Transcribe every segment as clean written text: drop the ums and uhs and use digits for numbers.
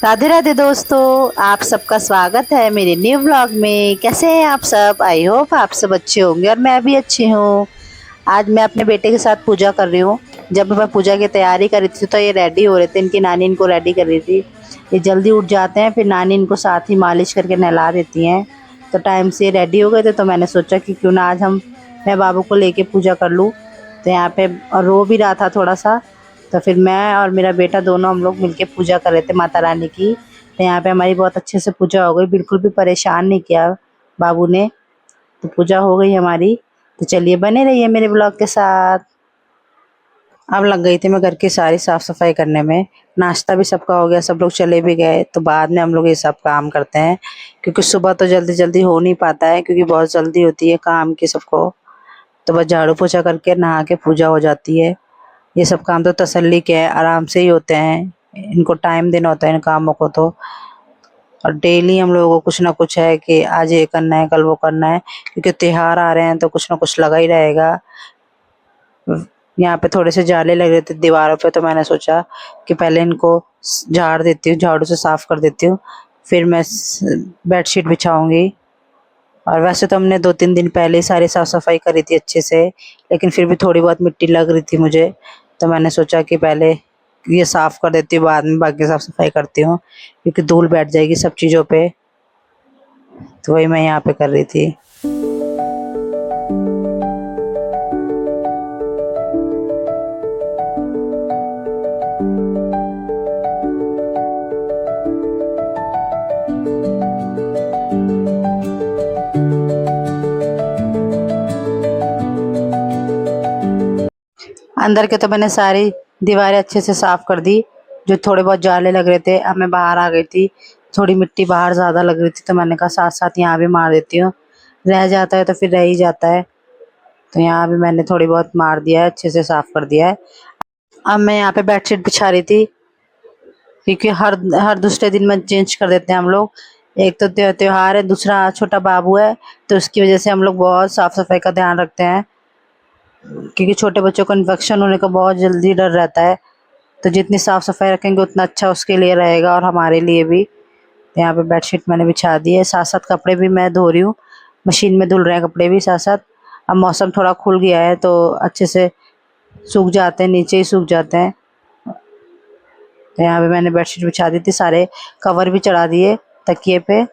राधे राधे दोस्तों, आप सबका स्वागत है मेरे न्यू व्लॉग में। कैसे हैं आप सब? आई होप आप सब अच्छे होंगे और मैं भी अच्छी हूँ। आज मैं अपने बेटे के साथ पूजा कर रही हूँ। जब मैं पूजा की तैयारी कर रही थी तो ये रेडी हो रहे थे, इनकी नानी इनको रेडी कर रही थी। ये जल्दी उठ जाते हैं, फिर नानी इनको साथ ही मालिश करके नहला देती हैं। तो टाइम से रेडी हो गए थे तो मैंने सोचा कि क्यों ना आज मैं बाबू को लेके पूजा कर लूँ। तो यहाँ पे और रो भी रहा था थोड़ा सा, तो फिर मैं और मेरा बेटा दोनों हम लोग मिलके पूजा कर रहे थे माता रानी की। तो यहाँ पे हमारी बहुत अच्छे से पूजा हो गई, बिल्कुल भी परेशान नहीं किया बाबू ने। तो पूजा हो गई हमारी। तो चलिए बने रहिए मेरे ब्लॉग के साथ। अब लग गई थी मैं घर की सारी साफ सफाई करने में। नाश्ता भी सबका हो गया, सब लोग चले भी गए, तो बाद में हम लोग ये सब काम करते हैं क्योंकि सुबह तो जल्दी जल्दी हो नहीं पाता है क्योंकि बहुत जल्दी होती है काम की सबको। तो बस झाड़ू पोछा करके नहा के पूजा हो जाती है। ये सब काम तो तसल्ली के है, आराम से ही होते हैं। इनको टाइम देना होता है इन कामों को तो। और डेली हम लोगों को कुछ ना कुछ है कि आज ये करना है, कल वो करना है, क्योंकि त्योहार आ रहे हैं तो कुछ ना कुछ लगा ही रहेगा। यहाँ पे थोड़े से जाले लग रहे थे दीवारों पे, तो मैंने सोचा कि पहले इनको झाड़ देती हूँ, झाड़ू से साफ कर देती हूँ, फिर मैं बेडशीट बिछाऊंगी। और वैसे तो हमने 2-3 दिन पहले ही सारी साफ सफाई करी थी अच्छे से, लेकिन फिर भी थोड़ी बहुत मिट्टी लग रही थी मुझे। तो मैंने सोचा कि पहले ये साफ कर देती हूँ, बाद में बाकी साफ सफाई करती हूँ, क्योंकि धूल बैठ जाएगी सब चीज़ों पे। तो वही मैं यहाँ पे कर रही थी। अंदर के तो मैंने सारी दीवारें अच्छे से साफ कर दी। जो थोड़े बहुत जाले लग रहे थे, अब मैं बाहर आ गई थी। थोड़ी मिट्टी बाहर ज़्यादा लग रही थी तो मैंने कहा साथ साथ यहाँ भी मार देती हूँ, रह जाता है तो फिर रह ही जाता है। तो यहाँ भी मैंने थोड़ी बहुत मार दिया है, अच्छे से साफ कर दिया है। अब मैं यहाँ पे बेडशीट बिछा रही थी, क्योंकि हर हर दूसरे दिन में चेंज कर देते हैं हम लोग। एक तो त्योहार है, दूसरा छोटा बाबू है, तो उसकी वजह से हम लोग बहुत साफ सफाई का ध्यान रखते हैं, क्योंकि छोटे बच्चों को इन्फेक्शन होने का बहुत जल्दी डर रहता है। तो जितनी साफ सफाई रखेंगे उतना अच्छा उसके लिए रहेगा और हमारे लिए भी। तो यहाँ पे बेडशीट मैंने बिछा दी है, साथ साथ कपड़े भी मैं धो रही हूँ, मशीन में धुल रहे हैं कपड़े भी साथ साथ। अब मौसम थोड़ा खुल गया है तो अच्छे से सूख जाते हैं, नीचे ही सूख जाते हैं। तो यहाँ पे मैंने बेडशीट बिछा दी थी, सारे कवर भी चढ़ा दिए तकिए पे।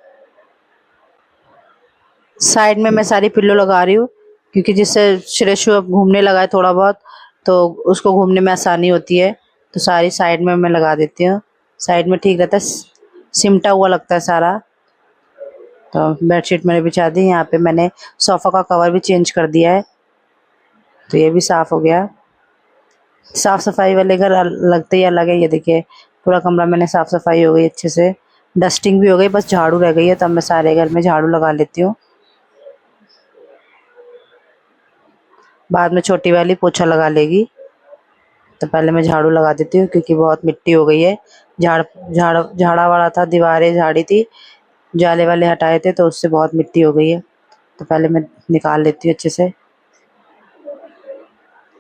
साइड में मैं सारी पिल्लो लगा रही हूँ, क्योंकि जिससे श्रेषु अब घूमने लगा है थोड़ा बहुत, तो उसको घूमने में आसानी होती है। तो सारी साइड में मैं लगा देती हूँ, साइड में ठीक रहता है, सिमटा हुआ लगता है सारा। तो बेडशीट मैंने बिछा दी। यहाँ पे मैंने सोफ़ा का कवर भी चेंज कर दिया है, तो ये भी साफ़ हो गया। साफ़ सफाई वाले घर लगते ही अलग है। ये देखिए पूरा कमरा मैंने साफ़ सफाई हो गई अच्छे से, डस्टिंग भी हो गई, बस झाड़ू रह गई है। तब मैं सारे घर में झाड़ू लगा लेती हूँ, बाद में छोटी वाली पोछा लगा लेगी। तो पहले मैं झाड़ू लगा देती हूँ क्योंकि बहुत मिट्टी हो गई है। झाड़ा वाड़ा था, दीवारें झाड़ी थी, जाले वाले हटाए थे, तो उससे बहुत मिट्टी हो गई है। तो पहले मैं निकाल लेती हूँ अच्छे से,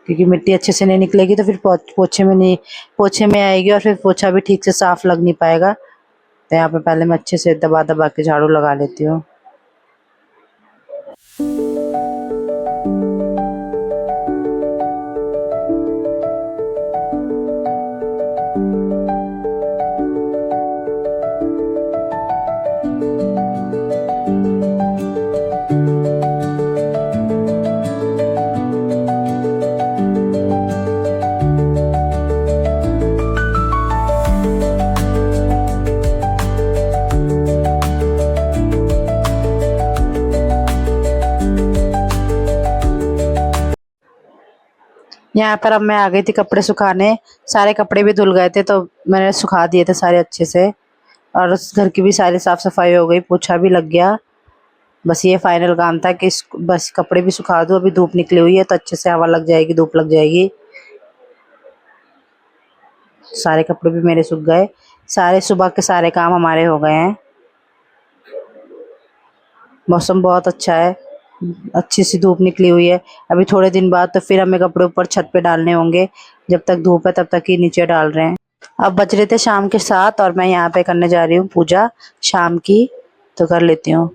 क्योंकि मिट्टी अच्छे से नहीं निकलेगी तो फिर पोछे में आएगी और फिर पोछा भी ठीक से साफ लग नहीं पाएगा। तो यहाँ पे पहले मैं अच्छे से दबा दबा के झाड़ू लगा लेती हूँ। यहाँ पर अब मैं आ गई थी कपड़े सुखाने। सारे कपड़े भी धुल गए थे तो मैंने सुखा दिए थे सारे अच्छे से, और उस घर की भी सारी साफ सफाई हो गई, पोछा भी लग गया। बस ये फाइनल काम था कि बस कपड़े भी सुखा दूँ। अभी धूप निकली हुई है तो अच्छे से हवा लग जाएगी, धूप लग जाएगी। सारे कपड़े भी मेरे सूख गए, सारे सुबह के सारे काम हमारे हो गए हैं। मौसम बहुत अच्छा है, अच्छी सी धूप निकली हुई है। अभी थोड़े दिन बाद तो फिर हमें कपड़े ऊपर छत पे डालने होंगे, जब तक धूप है तब तक ही नीचे डाल रहे हैं। अब बज रहे थे शाम के 7 और मैं यहाँ पे करने जा रही हूँ पूजा शाम की, तो कर लेती हूँ।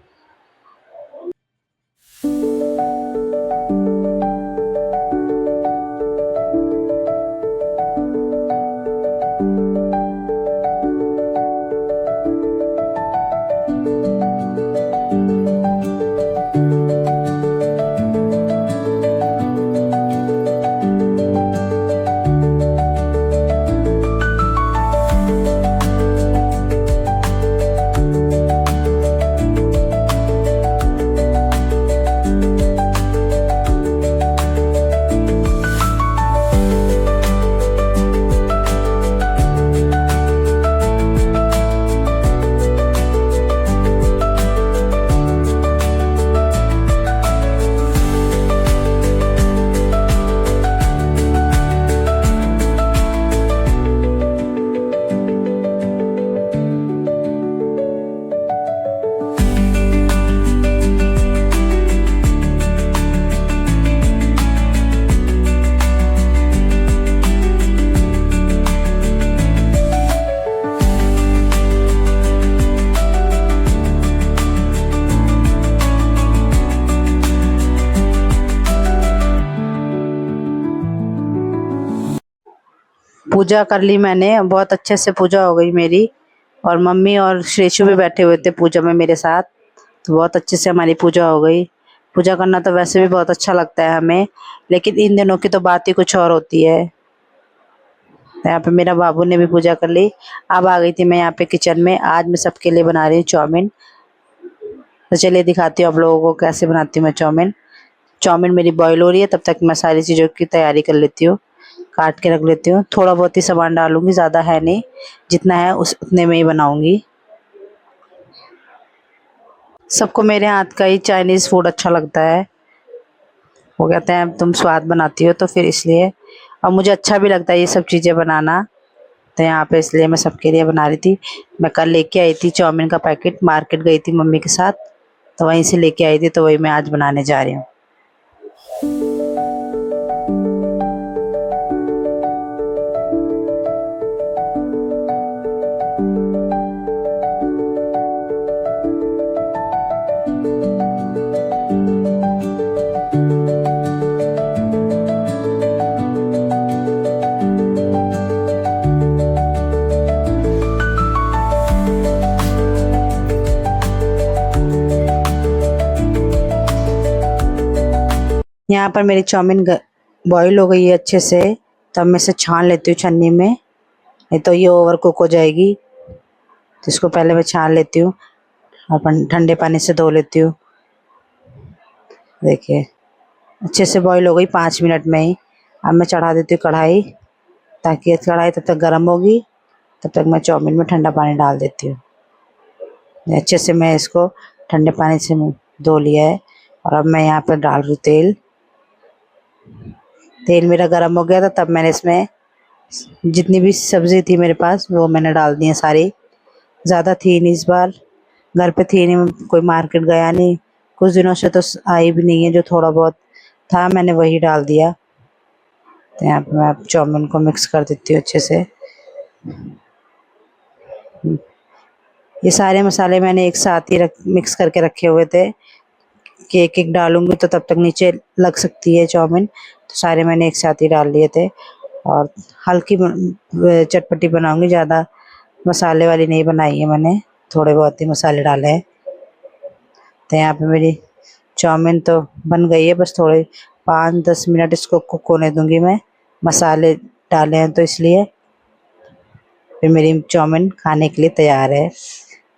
पूजा कर ली मैंने, बहुत अच्छे से पूजा हो गई मेरी। और मम्मी और श्रेशु भी बैठे हुए थे पूजा में मेरे साथ, तो बहुत अच्छे से हमारी पूजा हो गई। पूजा करना तो वैसे भी बहुत अच्छा लगता है हमें, लेकिन इन दिनों की तो बात ही कुछ और होती है। तो यहाँ पे मेरा बाबू ने भी पूजा कर ली। अब आ गई थी मैं यहाँ पे किचन में। आज मैं सबके लिए बना रही हूँ चाउमीन। तो चलिए दिखाती हूँ आप लोगों को कैसे बनाती हूँ मैं चाउमीन। चाउमीन मेरी बॉईल हो रही है, तब तक मैं सारी चीज़ों की तैयारी कर लेती हूँ। काट के रख लेती हूँ, थोड़ा बहुत ही सामान डालूंगी, ज़्यादा है नहीं, जितना है उतने में ही बनाऊंगी। सबको मेरे हाथ का ही चाइनीज़ फूड अच्छा लगता है। वो कहते हैं तुम स्वाद बनाती हो, तो फिर इसलिए। और मुझे अच्छा भी लगता है ये सब चीज़ें बनाना, तो यहाँ पे इसलिए मैं सबके लिए बना रही थी। मैं कल लेके आई थी चाउमीन का पैकेट, मार्केट गई थी मम्मी के साथ, तो वहीं से लेके आई थी, तो वही मैं आज बनाने जा रही हूँ। यहाँ पर मेरी चाउमीन बॉईल हो गई है अच्छे से, तो अब मैं इसे छान लेती हूँ छन्नी में, नहीं तो ये ओवर कुक हो जाएगी। तो इसको पहले मैं छान लेती हूँ, अपन ठंडे पानी से धो लेती हूँ। देखिए अच्छे से बॉईल हो गई 5 मिनट में ही। अब मैं चढ़ा देती हूँ कढ़ाई, ताकि ये कढ़ाई तब तक गर्म होगी, तब तक मैं चाउमीन में ठंडा पानी डाल देती हूँ। अच्छे से मैं इसको ठंडे पानी से धो लिया है। और अब मैं यहाँ पर डाल रही हूँ तेल। तेल मेरा गर्म हो गया था, तब मैंने इसमें जितनी भी सब्ज़ी थी मेरे पास वो मैंने डाल दी है सारी। ज़्यादा थी नहीं इस बार, घर पे थी नहीं, कोई मार्केट गया नहीं, कुछ दिनों से तो आई भी नहीं है। जो थोड़ा बहुत था मैंने वही डाल दिया। तो यहाँ पे मैं अब चाउमीन को मिक्स कर देती हूँ अच्छे से। ये सारे मसाले मैंने एक साथ ही मिक्स करके रखे हुए थे कि एक एक डालूंगी तो तब तक नीचे लग सकती है चाउमीन, तो सारे मैंने एक साथ ही डाल लिए थे। और हल्की चटपटी बनाऊंगी, ज़्यादा मसाले वाली नहीं बनाई है मैंने, थोड़े बहुत ही मसाले डाले हैं। तो यहाँ पे मेरी चाउमीन तो बन गई है, बस थोड़े 5-10 मिनट इसको कुक होने दूंगी मैं, मसाले डाले हैं तो इसलिए। फिर मेरी चाउमीन खाने के लिए तैयार है।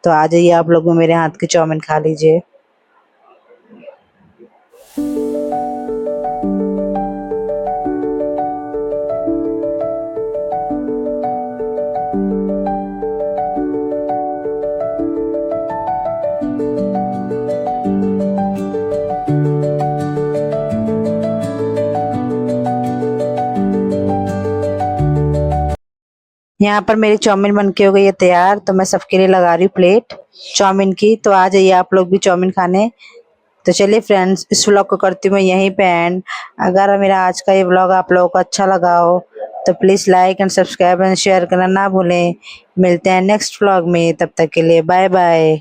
तो आ जाइए आप लोग मेरे हाथ की चाउमीन खा लीजिए। यहाँ पर मेरी चाउमीन बन के हो गई है तैयार, तो मैं सबके लिए लगा रही हूँ प्लेट चाउमीन की। तो आ जाइए आप लोग भी चाउमीन खाने। तो चलिए फ्रेंड्स, इस व्लॉग को करती हूँ मैं यहीं पे एंड। अगर मेरा आज का ये व्लॉग आप लोगों को अच्छा लगा हो तो please like and subscribe and share करना ना भूलें। मिलते हैं नेक्स्ट व्लॉग में, तब तक के लिए बाय बाय।